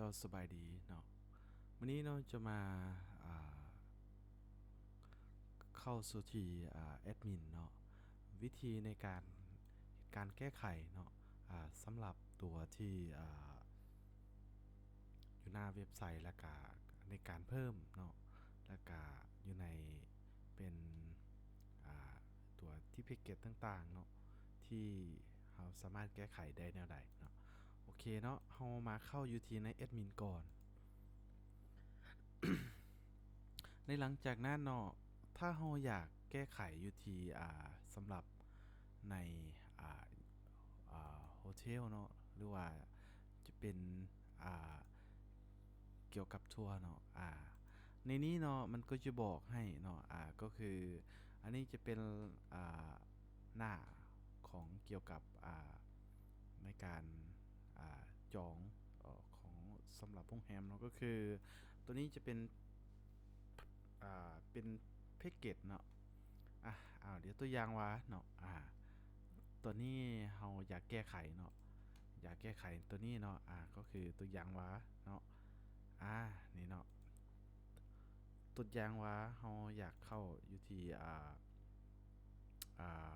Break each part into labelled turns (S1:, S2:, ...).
S1: จ้าสบายดีเนาะวันนี้เราจะมาอ่าเข้าสู่ที่แอดมินเนาะวิธีในการแก้ไขเนาะสำหรับตัวที่อยู่หน้าเว็บไซต์และก็ในการเพิ่มเนาะและก็อยู่ในเป็นอ่าตัวที่เพจเกตต่างๆเนาะที่เราสามารถแก้ไขได้แนวใดเนาะโอเคเนาะเรามาเข้าอยู่ที่ในแอดมินก่อน ในหลังจากนั้นเนาะถ้าเราอยากแก้ไขอยู่ที่สำหรับในอ่าโฮเทลเนาะหรือว่าจะเป็นอ่าเกี่ยวกับทัวร์เนาะในนี้เนาะมันก็จะบอกให้เนาะก็คืออันนี้จะเป็นอ่าหน้าของเกี่ยวกับในการจองของสำหรับโรงแรมเนาะก็คือตัวนี้จะเป็นแพ็กเกจเนาะเดี๋ยวตัวอย่างว่าเนาะตัวนี้เราอยากแก้ไขเนาะอยากแก้ไขตัวนี้เนาะก็คือตัวอย่างว่าเนาะนี่เนาะตัวอย่างว่าเราอยากเข้าอยู่ที่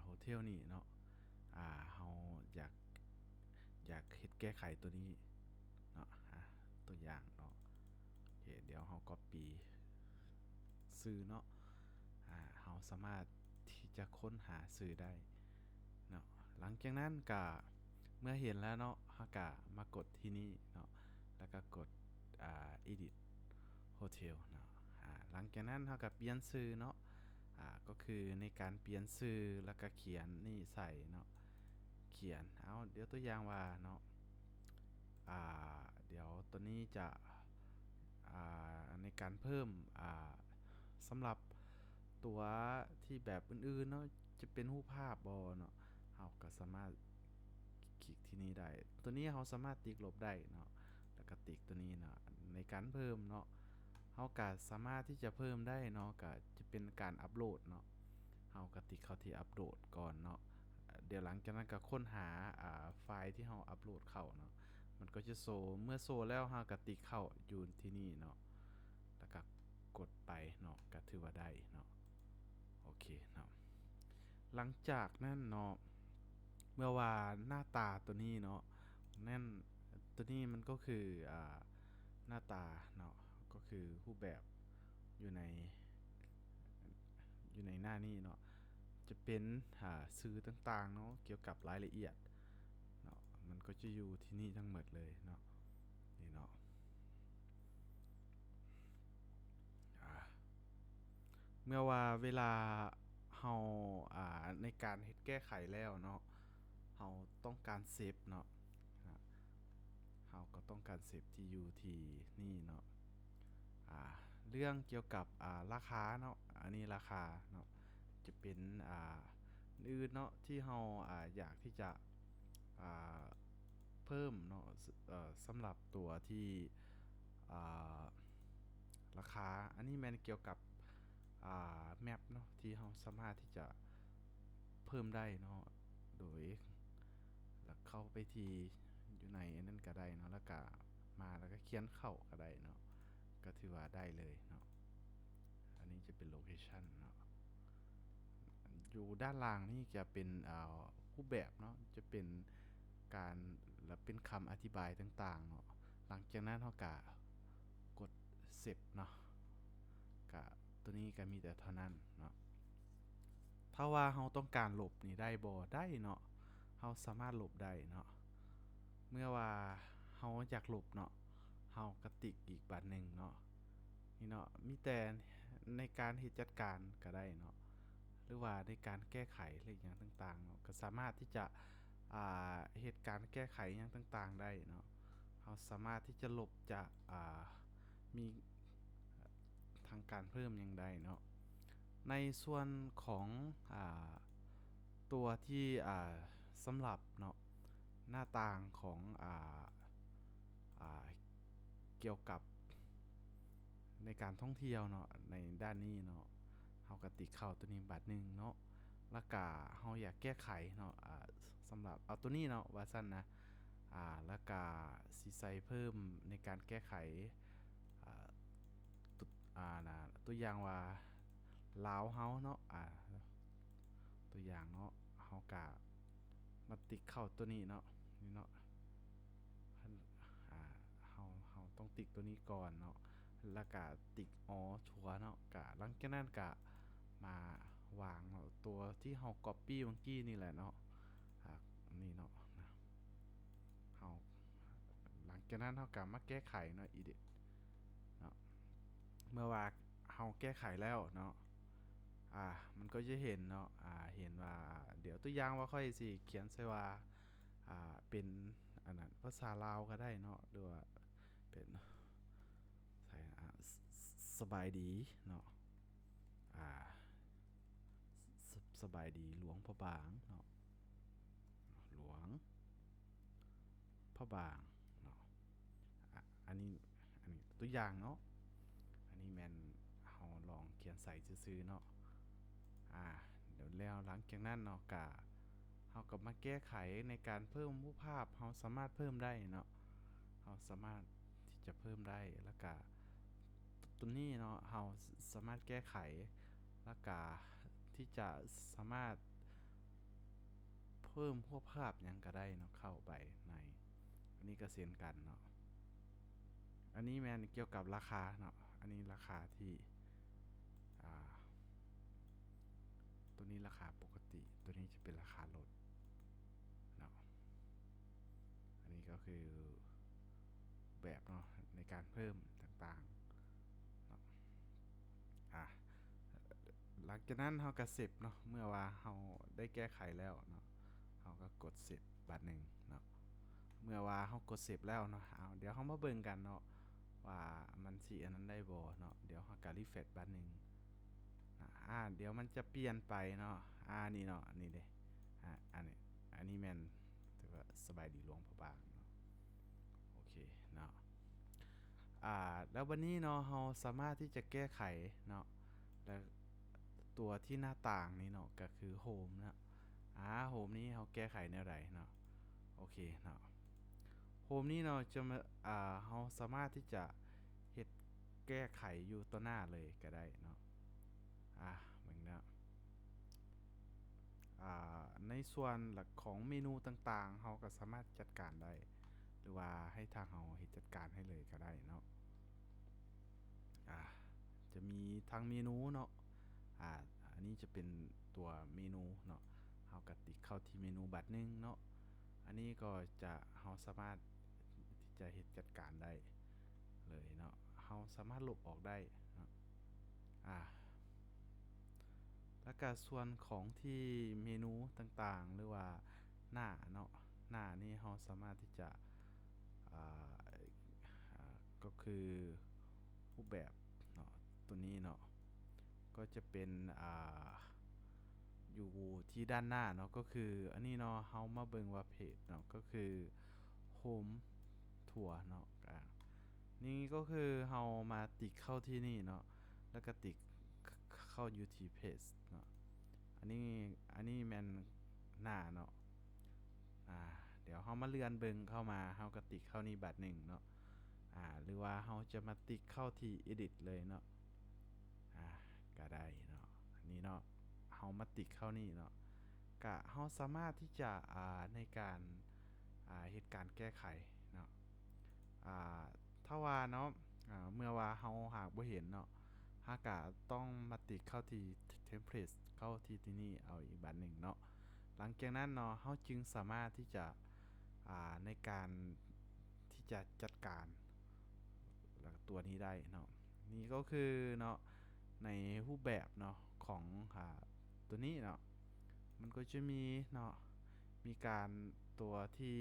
S1: โฮเทลนี่เนาะเราอยากอยากเฮ็ดแก้ไขตัวนี้เนาะตัวอย่างเนาะโอเคเดี๋ยวเรา copy ซื้อเนาะเราสามารถที่จะค้นหาซื้อได้เนาะหลังจากนั้นก็เมื่อเห็นแล้วเนาะเราก็มากดที่นี่เนาะแล้วก็กดedit hotel เนาะหลังจากนั้นเราก็เปลี่ยนชื่อเนาะก็คือในการเปลี่ยนชื่อแล้วก็เขียนนี่ใส่เนาะเขียนเดี๋ยวตัวอย่างว่าเนาะเดี๋ยวตัวนี้จะในการเพิ่มสำหรับตัวที่แบบอื่นๆเนาะจะเป็นรูปภาพบอเนาะเราก็สามารถคลิกที่นี่ได้ตัวนี้เราสามารถติ๊กลบได้เนาะแล้วก็ติ๊กตัวนี้เนาะในการเพิ่มเนาะเราก็สามารถที่จะเพิ่มได้เนาะก็จะเป็นการอัปโหลดเนาะเราก็ติ๊กเข้าที่อัปโหลดก่อนเนาะเดี๋ยวหลังจากนั้นก็ค้นหาไฟล์ที่เราอัปโหลดเข้าเนาะมันก็จะโซเมื่อโซแล้วเราก็ติ๊กเข้าอยู่ที่นี่เนาะแล้วก็กดไปเนาะก็ถือว่าได้เนาะโอเคเนาะหลังจากนั้นเนาะเมื่อว่าหน้าตาตัวนี้เนาะนั่นตัวนี้มันก็คือหน้าตาเนาะก็คือรูปแบบอยู่ในหน้านี้เนาะจะเป็นสื่อต่างๆเนาะเกี่ยวกับรายละเอียดเนาะมันก็จะอยู่ที่นี่ทั้งหมดเลยเนาะนี่เนาะเมื่อว่าเวลาเฮาในการเฮ็ดแก้ไขแล้วเนาะเฮาต้องการเซฟเนาะเฮาก็ต้องการเซฟที่อยู่ที่นี่เนาะเรื่องเกี่ยวกับราคาเนาะอันนี้ราคาเนาะจะเป็นอื่นเนาะที่เฮาอยากที่จะอ่าเพิ่มเนาะสำหรับตัวที่อ่าราคาอันนี้แม่นเกี่ยวกับแมปเนาะที่เราสามารถที่จะเพิ่มได้เนาะโดยแล้วเข้าไปที่อยู่ในนั้นก็ได้เนาะแล้วก็มาแล้วก็เขียนเข้าก็ได้เนาะก็ถือว่าได้เลยเนาะอันนี้จะเป็นโลเคชันเนาะอยู่ด้านล่างนี่จะเป็นรูปแบบเนาะจะเป็นการและเป็นคำอธิบายต่างๆเนาะหลังจากนั้นเราก็กดเสร็จเนาะก็ตัวนี้ก็มีแต่เท่านั้นเนาะถ้าว่าเราต้องการลบนี่ได้บ่ได้เนาะเราสามารถลบได้เนาะเมื่อว่าเราอยากลบเนาะเราก็ติ๊กอีกบัตรหนึ่งเนาะนี่เนาะมีแต่ในการเฮ็ดจัดการก็ได้เนาะหรือว่าในการแก้ไขอะไรอย่างต่างๆเนาะก็สามารถที่จะเหตุการณ์แก้ไขอย่างต่างๆได้เนาะเราสามารถที่จะลบจะมีทางการเพิ่มอย่างใดเนาะในส่วนของตัวที่สำหรับเนาะหน้าต่างของเกี่ยวกับในการท่องเที่ยวเนาะในด้านนี้เนาะเฮาก็ติเข้าตัวนี้บัตรหนึ่งเนาะแล้วก็เฮาอยากแก้ไขเนาะสำหรับเอาตัวนี้เนาะว่าซั่นนะ แล้วก็สิใส่เพิ่มในการแก้ไขอ่าตุนะตัวอย่างว่าลาวเฮาเนาะตัวอย่างเนาะเฮากะมาติ๊กเข้าตัวนี้เนาะนี่เนาะอ่าเฮาต้องติ๊กตัวนี้ก่อนเนาะแล้วก็ติ๊กอ๋อชัวร์เนาะกะหลังจากนั้นกะมาวางเนาะตัวที่เฮา copy เมื่อกี้นี่แหละเนาะนี่เนาะเฮาหลังจากนั้นเฮากะมาแก้ไขเนาะ edit เนาะเมื่อว่าเฮาแก้ไขแล้วเนาะมันก็จะเห็นเนาะเห็นว่าเดี๋ยวตัวอย่างว่าค่อยสิเขียนใส่ว่าเป็นอันนั้นภาษาลาวก็ได้เนาะหรือว่าเป็นใส่สบายดีเนาะอ่าสบายดีหลวงพระบางเนาะหลวงพระบางเนาะอันนี้ตัวอย่างเนาะอันนี้แมนเฮาลองเขียนใส่ซื่อๆเนาะเดี๋ยวแล้วหลังจากนั้นเนาะเฮาก็มาแก้ไขในการเพิ่มรูปภาพเฮาสามารถเพิ่มได้เนาะเฮาสามารถที่จะเพิ่มได้แล้วก็ตัวนี้เนาะเฮาสามารถแก้ไขแล้วก็ที่จะสามารถเพิ่มรูปภาพหยังก็ได้เนาะเข้าไปในอันนี้ก็เช่นกันเนาะอันนี้แม่นเกี่ยวกับราคาเนาะอันนี้ราคาที่ตัวนี้ราคาปกติตัวนี้จะเป็นราคาลดเนาะอันนี้ก็คือแบบเนาะในการเพิ่มต่างๆเนาะหลังจากนั้นเฮาก็เสร็จเนาะเมื่อว่าเฮาได้แก้ไขแล้วเนาะเฮาก็กดเสร็จบัดนึงเนาะเมื่อว่าเฮากดเสร็จแล้วเนาะเดี๋ยวเฮามาเบิ่งกันเนาะว่ามันสิอันนั้นได้บ่เนาะเดี๋ยวเฮาก็รีเฟรชบัดนึงเดี๋ยวมันจะเปลี่ยนไปเนาะนี่เนาะนี่เด้อันนี้แม่นถือว่าสบายดีหลวงพระบางเนาะโอเคเนาะแล้ววันนี้เนาะเราสามารถที่จะแก้ไขเนาะแล้วตัวที่หน้าต่างนี้เนาะก็คือโฮมเนาะโฮมนี้เราแก้ไขแนวใดเนาะโอเคเนาะโฮมนี้เนาะจะมาเราสามารถที่จะเฮ็ดแก้ไขอยู่ต่อหน้าเลยก็ได้เนาะเหมือนเนาะในส่วนหลักของเมนูต่างๆเราก็สามารถจัดการได้หรือว่าให้ทางเราเฮ็ดจัดการให้เลยก็ได้เนาะจะมีทางเมนูเนาะอันนี้จะเป็นตัวเมนูเนาะเฮาก็ติ๊กเข้าที่เมนูบัตรนึงเนาะอันนี้ก็จะเฮาสามารถที่จะเฮ็ดจัดการได้เลยเนาะเฮาสามารถลบออกได้เนาะแล้วก็ส่วนของที่เมนูต่างๆหรือว่าหน้าเนาะหน้านี้เฮาสามารถที่จะก็คือรูปแบบเนาะตัวนี้เนาะก็จะเป็นอยู่ที่ด้านหน้าเนาะก็คืออันนี้เนาะเฮามาเบิ่งว่าเพจเนาะก็คือโฮมทัวร์เนาะนี่ก็คือเฮามาติ๊กเข้าที่นี่เนาะแล้วก็ติ๊กเข้าอยู่ที่เพจเนาะอันนี้แม่นหน้าเนาะเดี๋ยวเฮามาเลื่อนเบิ่งเข้ามาเฮาก็ติ๊กเข้านี่บัดนึงเนาะหรือว่าเฮาจะมาติ๊กเข้าที่ edit เลยเนาะก็ได้เนาะอันนี้เนาะเฮามาติ๊กเข้านี่เนาะก็เฮาสามารถที่จะในการเหตุการณ์แก้ไขเนาะถ้าว่าเนาะเมื่อว่าเฮาหากบ่เห็นเนาะเฮาก็ต้องมาติ๊กเข้าที่ template เข้าที่นี่เอาอีกบัดนึงเนาะหลังจากนั้นเนาะเฮาจึงสามารถที่จะในการที่จะจัดการตัวนี้ได้เนาะนี่ก็คือเนาะในรูปแบบเนาะของตัวนี้เนาะมันก็จะมีเนาะมีการตัวที่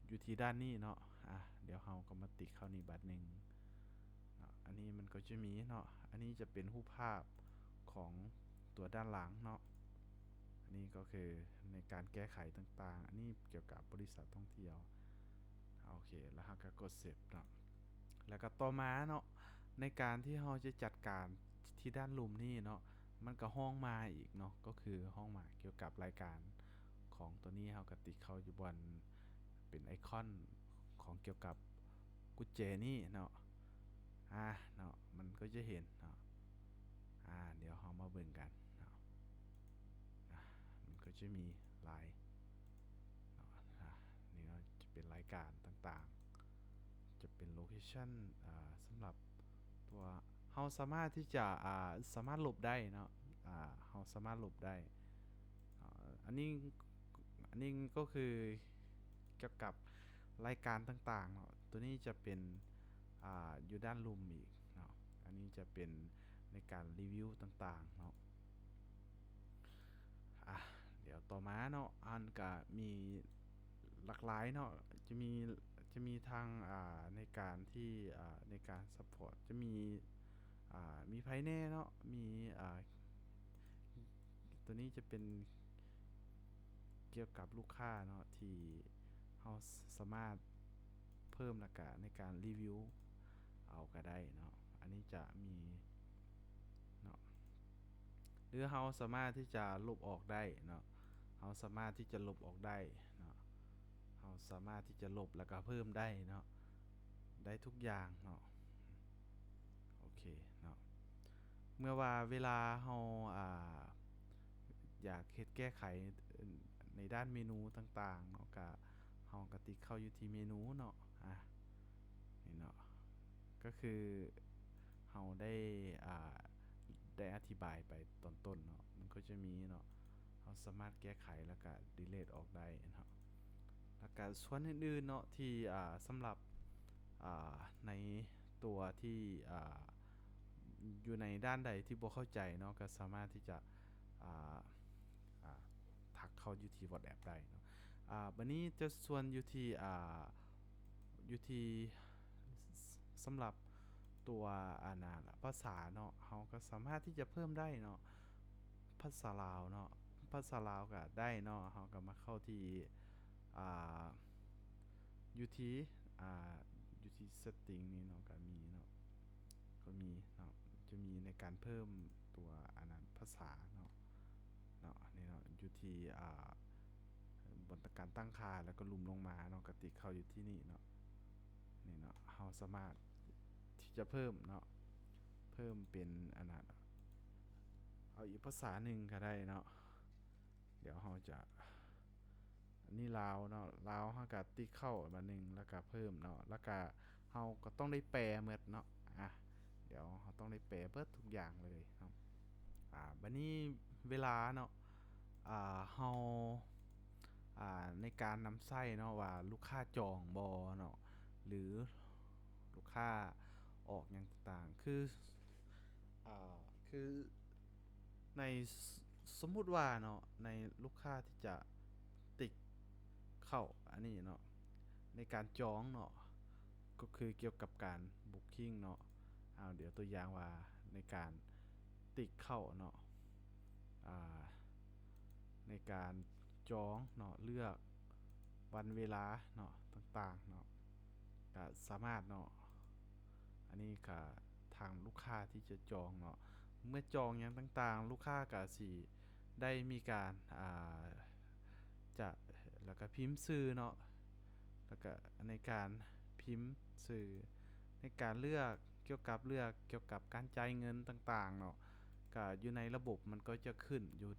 S1: อยู่ที่ด้านนี้เนาะเดี๋ยวเราก็มาติ๊กเข้านี่บัดนึงเนาะอันนี้มันก็จะมีเนาะอันนี้จะเป็นรูปภาพของตัวด้านหลังเนาะอันนี้ก็คือในการแก้ไขต่างๆอันนี้เกี่ยวกับบริษัทท่องเที่ยวโอเคแล้วเราก็กดเซฟเนาะแล้วก็ต่อมาเนาะในการที่เราจะจัดการที่ด้านลุ่มนี่เนาะมันก็ห้องมาอีกเนาะก็คือห้องมาเกี่ยวกับรายการของตัวนี้เราก็ติ๊กเข้าอยู่บน เป็นไอคอนของเกี่ยวกับกุญแจนี่เนาะเนาะมันก็จะเห็นเนาะเดี๋ยวเรามาเบิ่งกันเนาะมันก็จะมีหลายเนาะนี่เนาะจะเป็นรายการต่างๆจะเป็นโลเคชั่นสำหรับตัวเราสามารถที่จะสามารถหลบได้เนาะเราสามารถหลบได้อันนี้ก็คือเกี่ยวกับรายการต่างๆเนาะตัวนี้จะเป็นอยู่ด้านลุ่มอีกเนาะอันนี้จะเป็นในการรีวิวต่างๆเนาะอ่ะเดี๋ยวต่อมาเนาะอันก็มีหลากหลายเนาะจะมีทางในการที่ในการซัพพอร์ตจะมีมีไพแน่เนาะมีตัวนี้จะเป็นเกี่ยวกับลูกค้าเนาะที่เราสามารถเพิ่มราคาในการรีวิวเอาก็ได้เนาะอันนี้จะมีเนาะหรือเราสามารถที่จะลบออกได้เนาะเราสามารถที่จะลบออกได้เนาะเราสามารถที่จะลบแล้วก็เพิ่มได้เนาะได้ทุกอย่างเนาะโอเคเนาะเมื่อว่าเวลาเราอยากเฮ็ดแก้ไขในด้านเมนูต่างๆเนาะก็เราก็ติ๊กเข้าอยู่ที่เมนูเนาะนี่เนาะก็คือเราได้อธิบายไปตอนต้นเนาะมันก็จะมีเนาะเราสามารถแก้ไขแล้วก็ delete ออกได้เนาะแล้วก็ส่วนอื่นๆเนาะที่สำหรับในตัวที่อยู่ในด้านใดที่บ่เข้าใจเนาะก็สามารถที่จะอ่าทักเข้าอยู่ที่ WhatsApp ได้เนาะบัดนี้จะส่วนอยู่ที่สำหรับตัวภาษาเนาะเราก็สามารถที่จะเพิ่มได้เนาะภาษาลาวเนาะภาษาลาวก็ได้เนาะเราก็มาเข้าที่อ่าอยู่ที่อยู่ที่ setting นี่เนาะก็มีเนาะเนาะจะมีในการเพิ่มตัวภาษาเนาะนี่เนาะอยู่ที่บนการตั้งค่าแล้วก็ลุมลงมาเนาะก็ติ๊กเข้าอยู่ที่นี่เนาะนี่เนาะเราสามารถที่จะเพิ่มเนาะเพิ่มเป็นเอาอีกภาษาหนึ่งก็ได้เนาะเดี๋ยวเราจะอันนี้ลาวเนาะลาวเราก็ติ๊กเข้ามาหนึ่งแล้วก็เพิ่มเนาะแล้วก็เราก็ต้องได้แปลหมดเนาะเดี๋ยวเราต้องได้แปลเบิดทุกอย่างเลยเนาะบัดนี้เวลาเนาะเราในการนำไส้เนาะว่าลูกค้าจองบ่เนาะหรือลูกค้าออกอย่างต่างๆอ่าคือในสมมุติว่าเนาะในลูกค้าที่จะติดเข้าอันนี้เนาะในการจองเนาะก็คือเกี่ยวกับการ booking เนาะเดี๋ยวตัวอย่างว่าในการติดเข้าเนาะในการจองเนาะเลือกวันเวลาเนาะต่างๆเนาะก็สามารถเนาะอันนี้ก็ทางลูกค้าที่จะจองเนาะเมื่อจองอย่างต่างๆลูกค้าก็สิได้มีการจะแล้วก็พิมพ์ชื่อเนาะแล้วก็ในการพิมพ์ชื่อในการเลือกเกี่ยวกับการจ่ายเงินต่างๆเนาะก็อยู่ในระบบมันก็จะขึ้นอยู่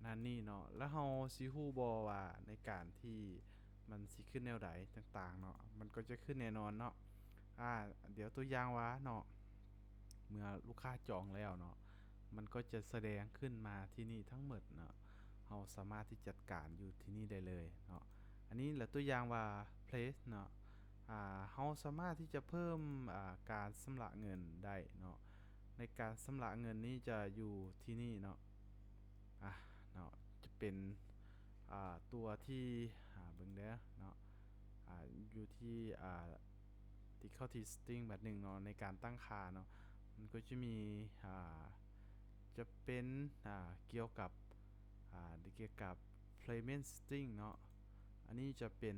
S1: นั่นนี่เนาะแล้วเราสิฮู้บ่ว่าในการที่มันสิขึ้นแนวใดต่างๆเนาะมันก็จะขึ้นแน่นอนเนาะเดี๋ยวตัวอย่างว่าเนาะเมื่อลูกค้าจองแล้วเนาะมันก็จะแสดงขึ้นมาที่นี่ทั้งหมดเนาะเราสามารถที่จัดการอยู่ที่นี่ได้เลยเนาะอันนี้แหละตัวอย่างว่า place เนาะเราสามารถที่จะเพิ่มการชำระเงินได้เนาะในการชำระเงินนี้จะอยู่ที่นี่เนาะเนาะจะเป็นตัวที่เบิ่งเด้อเนาะอยู่ที่ที่เข้าที่ setting แบบหนึ่งเนาะในการตั้งค่าเนาะมันก็จะมีจะเป็นเกี่ยวกับpayment setting เนาะอันนี้จะเป็น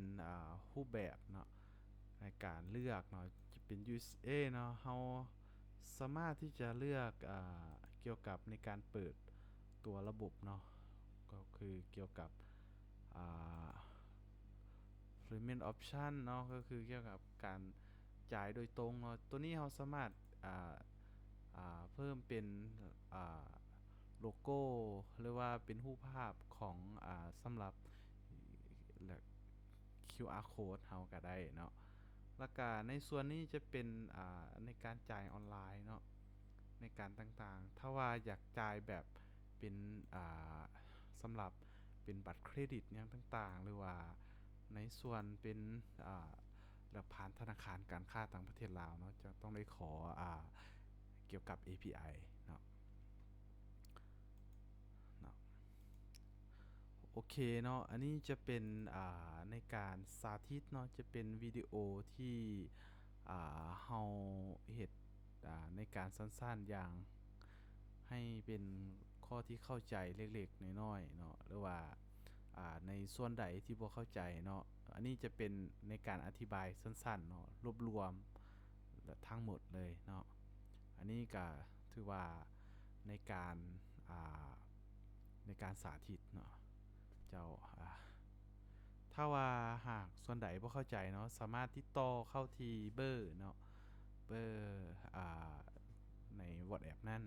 S1: รูปแบบเนาะในการเลือกเนาะจะเป็น USA เนาะเราสามารถที่จะเลือกเกี่ยวกับในการเปิดตัวระบบเนาะก็คือเกี่ยวกับ payment option เนาะก็คือเกี่ยวกับการจ่ายโดยตรงเนาะตัวนี้เราสามารถเพิ่มเป็นอ่าโลโก้หรือว่าเป็นรูปภาพของสำหรับ QR code เฮาก็ได้เนาะแล้วก็ในส่วนนี้จะเป็นในการจ่ายออนไลน์เนาะในการต่างๆถ้าว่าอยากจ่ายแบบเป็นสำหรับเป็นบัตรเครดิตอย่างต่างๆหรือว่าในส่วนเป็นแบบผ่านธนาคารการค้าต่างประเทศลาวเนาะจะต้องได้ขอเกี่ยวกับ API เนาะเนาะโอเคเนาะอันนี้จะเป็นในการสาธิตเนาะจะเป็นวิดีโอที่เฮาเฮ็ดในการสั้นๆอย่างให้เป็นข้อที่เข้าใจเล็กๆน้อยๆเนาะหรือว่าในส่วนใดที่บ่เข้าใจเนาะอันนี้จะเป็นในการอธิบายสั้นๆเนาะรวบรวมทั้งหมดเลยเนาะอันนี้ก็ถือว่าในการอ่าในการสาธิตเนาะเจ้าถ้าว่าหากส่วนใดบ่เข้าใจเนาะสามารถติดต่อเข้าที่เบอร์เนาะเบอร์ใน WhatsApp นั่น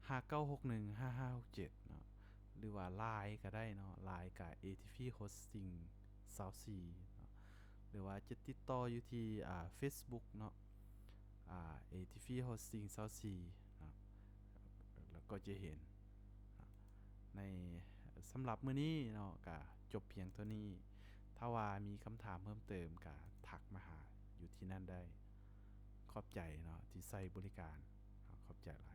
S1: 59615567เนาะหรือว่า LINE ก็ได้เนาะ LINE กับ ATP Hosting 24เนาะหรือว่าจะติดต่ออยู่ที่Facebook เนาะATP Hosting 24เนาะแล้วก็จะเห็นในสำหรับมื้อนี้เนาะก็จบเพียงเท่านี้ถ้าว่ามีคำถามเพิ่มเติมก็ทักมาหาอยู่ที่นั่นได้ขอบใจเนาะที่ใช้บริการขอบใจหลาย